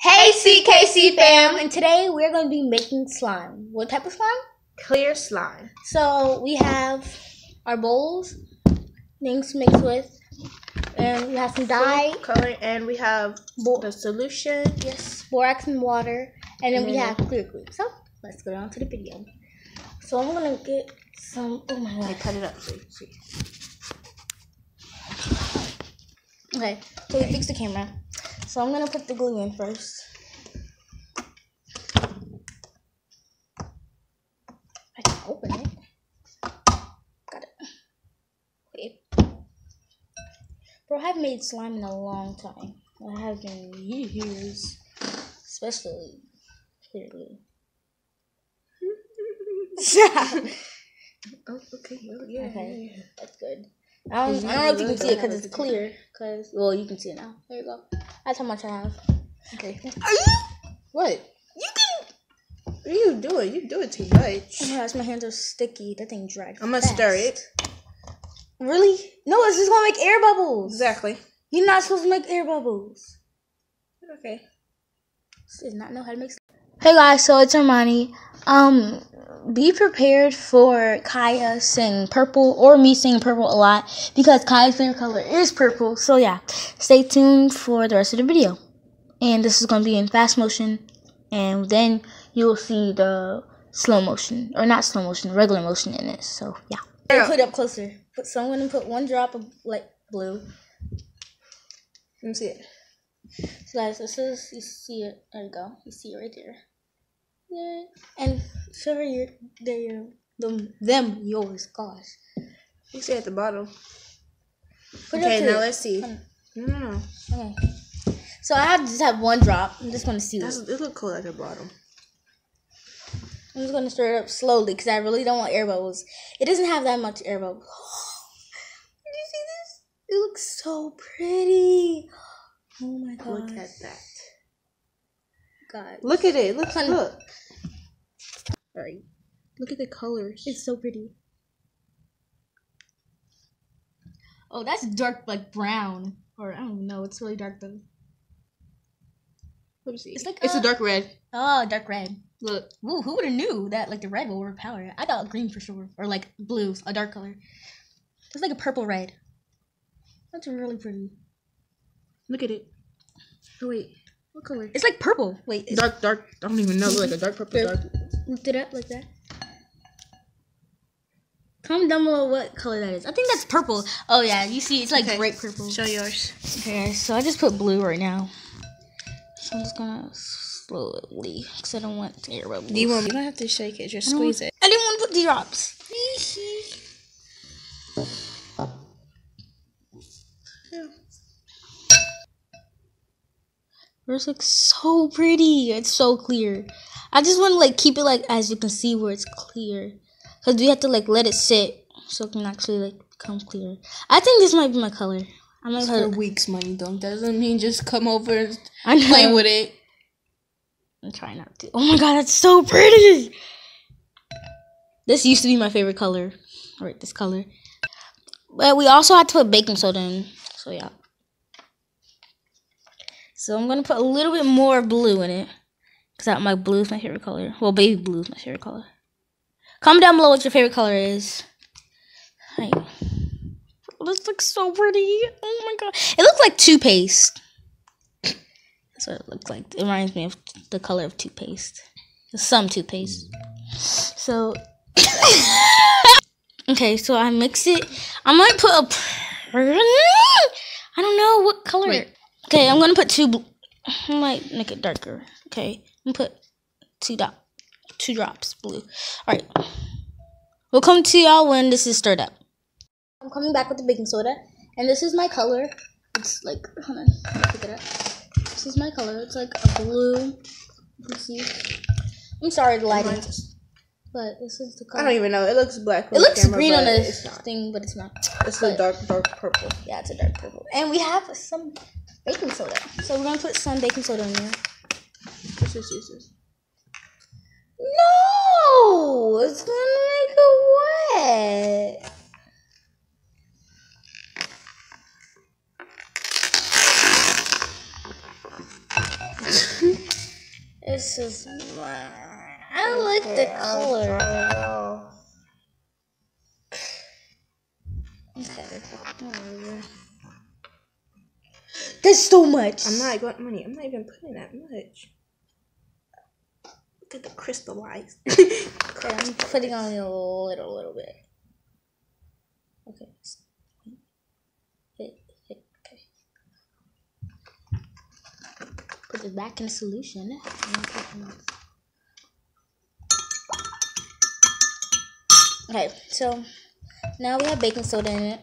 Hey CKC fam! And today we're going to be making slime. What type of slime? Clear slime. So we have our bowls, things mixed with, and we have some dye, color, and we have the solution. Yes, borax and water, and then we have clear glue. So let's go down to the video. So I'm going to get some, oh my god. Cut it up, see. Okay, so we fixed the camera. So I'm going to put the glue in first. I can open it. Got it. Okay. Bro, I haven't made slime in a long time. I have been years. Especially clear glue. Oh, okay. Oh, yeah. Okay, that's good. I don't know if you can see it because it's clear. Well, you can see it now. There you go. That's how much I have. Okay. What? What are you doing? You do it too much. Oh my gosh, my hands are sticky. That thing dried. I'm gonna stir it. Really? No, it's just gonna make air bubbles. Exactly. You're not supposed to make air bubbles. Okay. This does not know how to make. Hey guys, so it's Armani. Be prepared for Kaya saying purple or me saying purple a lot because Kaya's favorite color is purple. So yeah, stay tuned for the rest of the video. And this is gonna be in fast motion, and then you will see the slow motion, or not slow motion, regular motion in this. So yeah. Put it up closer. So I'm gonna put one drop of light blue. Let me see it. So guys, this is, you see it. There you go. You see it right there. Yeah. And show her them yours. Gosh. You see it at the bottom. Okay, now let's see. No. Okay. So I just have one drop. I'm just gonna see it. It looks cool at the bottom. I'm just gonna stir it up slowly because I really don't want air bubbles. It doesn't have that much air bubbles. Did you see this? It looks so pretty. Oh my god. Look at that. God. Look at it. Look. Sorry. Look at the colors. It's so pretty. Oh, that's dark, like brown. Or I don't even know. It's really dark though. Let me see. It's like it's a dark red. Oh, dark red. Look. Ooh, who would have knew that like the red will overpower it? I thought green for sure. Or like blue, a dark color. It's like a purple red. That's really pretty. Look at it. Oh wait. What color? It's like purple. Wait. It's dark. I don't even know. Like a dark purple. Lift it up like that. Comment down below what color that is. I think that's purple. Oh yeah, you see, it's like bright purple. Show yours. Okay, so I just put blue right now. So I'm just gonna slowly, because I don't want air bubbles. You don't have to shake it. Just squeeze it. I didn't want to put the drops. It's like so pretty. It's so clear. I just want to like keep it like as you can see where it's clear, because we have to like let it sit so it can actually like become clear. I think this might be my color. I might for weeks, money don't. Doesn't mean just come over and play with it. I'm trying not to. Oh my god, that's so pretty. This used to be my favorite color. Alright, this color. But we also had to put baking soda in. So yeah. So I'm going to put a little bit more blue in it. Because my blue is my favorite color. Well, baby blue is my favorite color. Comment down below what your favorite color is. Hi. This looks so pretty. Oh my god. It looks like toothpaste. That's what it looks like. It reminds me of the color of toothpaste. Some toothpaste. So. Okay, so I mix it. I might put a. I don't know what color. Wait. Okay, I'm gonna put I might make it darker. Okay, I'm gonna put two drops blue. All right, we'll come to y'all when this is stirred up. I'm coming back with the baking soda, and this is my color. It's like, hold on, let me pick it up. This is my color. It's like a blue. You can see. I'm sorry, the lighting, but this is the color. I don't even know. It looks black. It looks green on this thing, but it's not. It's a dark purple. Yeah, it's a dark purple, and we have some baking soda. So we're gonna put some baking soda in there. Let's just use this. No! It's gonna make it wet. This is. I like the color. Okay. That's so much. I'm not even putting that much. Look at the crystallized. Okay, I'm putting on a little bit. Okay. Okay. Put it back in the solution. Okay, so now we have baking soda in it.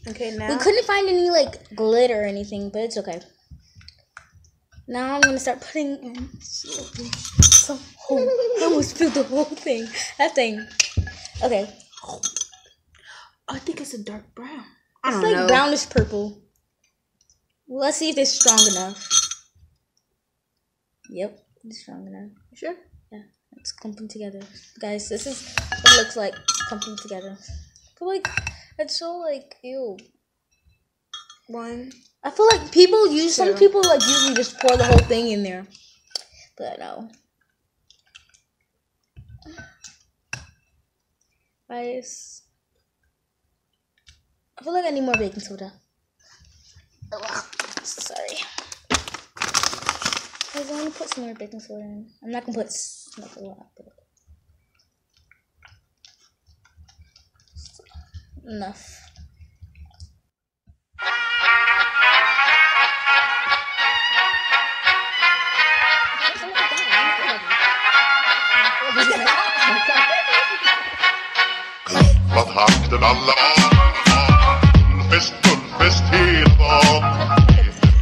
Okay, now we couldn't find any like glitter or anything, but it's okay. Now I'm gonna start putting in some. I almost spilled the whole thing. That thing. Okay. I think it's a dark brown. It's like brownish purple. Let's see if it's strong enough. Yep, it's strong enough. You sure? Yeah, it's clumping together. Guys, this is what it looks like clumping together. I feel like it's so like ew. One. I feel like some people like usually just pour the whole thing in there. But no. Guys, I feel like I need more baking soda. Ugh, sorry. Guys, I want to put some more baking soda in. I'm not gonna put like a lot, but enough. Vakten alla Fullfest hela dagen.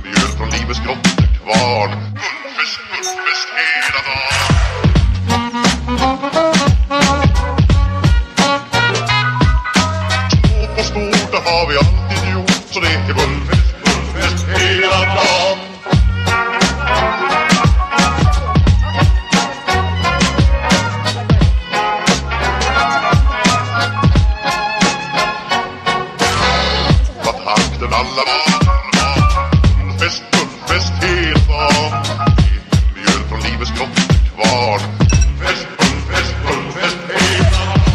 Mjöl från livets grottekvarn. Fullfest hela dagen. Stort och stort, det har vi alltid gjort. Så det är fullfest hela dagen. Alla var fullfest hela dagen. Mjöl från livets grottekvarn. Fullfest hela dagen.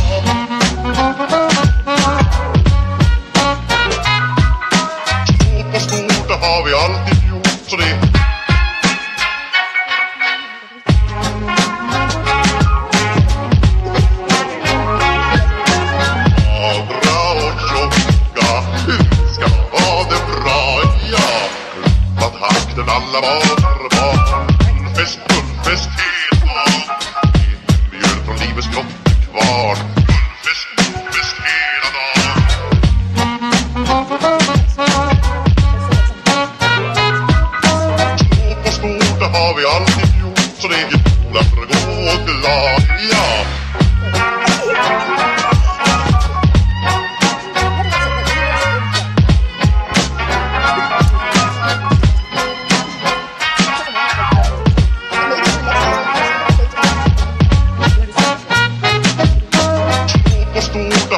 Stort och stort, det har vi alltid gjort. Så det alla var fullfest hela dagen. Mjöl från livets grottekvarn. Fullfest hela dagen. Stort och stort, det har vi alltid gjort. Så det är goda för att gå glad, ja.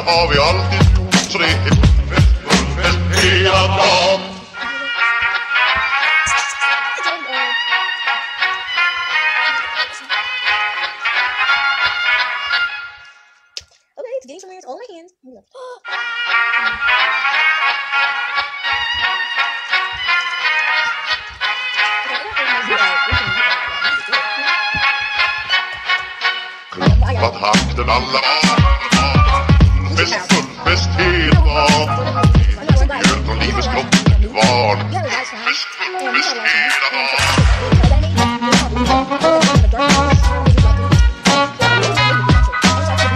Har vi alltid gjort, så det är fullfest hela dagen. Okay, it's getting somewhere. It's all in my hands. Vakten alla fullfest hela dagen. Mjöl från livets grottekvarn. Fullfest hela dagen.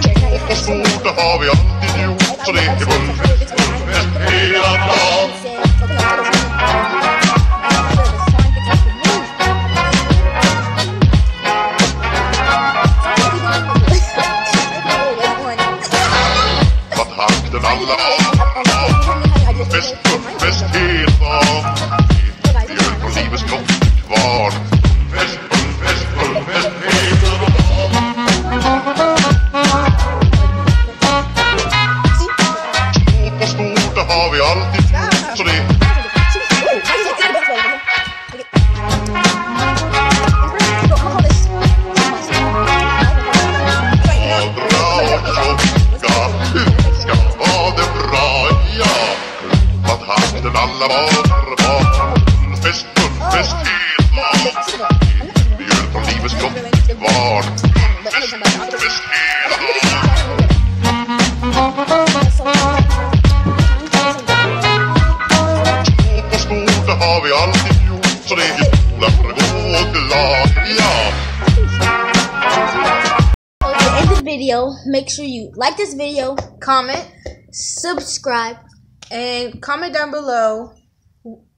Stort och stort, det har vi alltid gjort. Så det är fullfest hela dagen. Vakten alla var fullfest hela dagen. video, make sure you like this video, comment, subscribe, and comment down below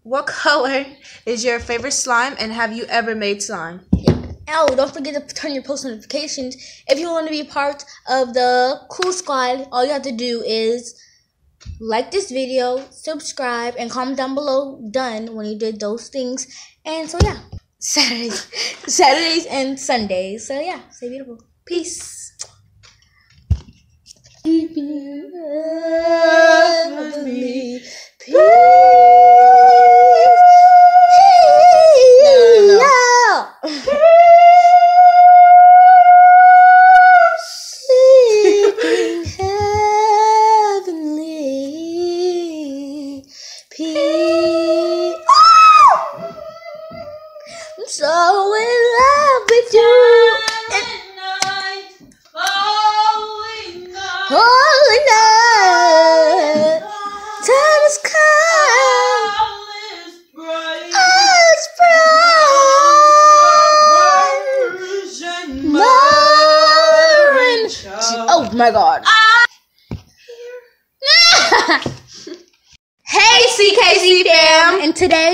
what color is your favorite slime and have you ever made slime? Oh, don't forget to turn your post notifications. If you want to be part of the cool squad, all you have to do is like this video, subscribe, and comment down below done when you did those things. And so yeah, Saturdays and Sundays. So yeah, stay beautiful. Peace. I'm so in love with you. Holy night, time has come. All is bright. Oh my God. Hey CKC fam! And today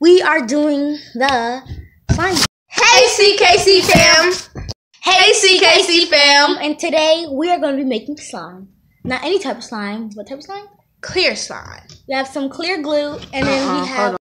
we are doing the slime. Hey CKC fam! Hey CKC fam! And today we are going to be making slime. Not any type of slime. What type of slime? Clear slime. We have some clear glue, and then we have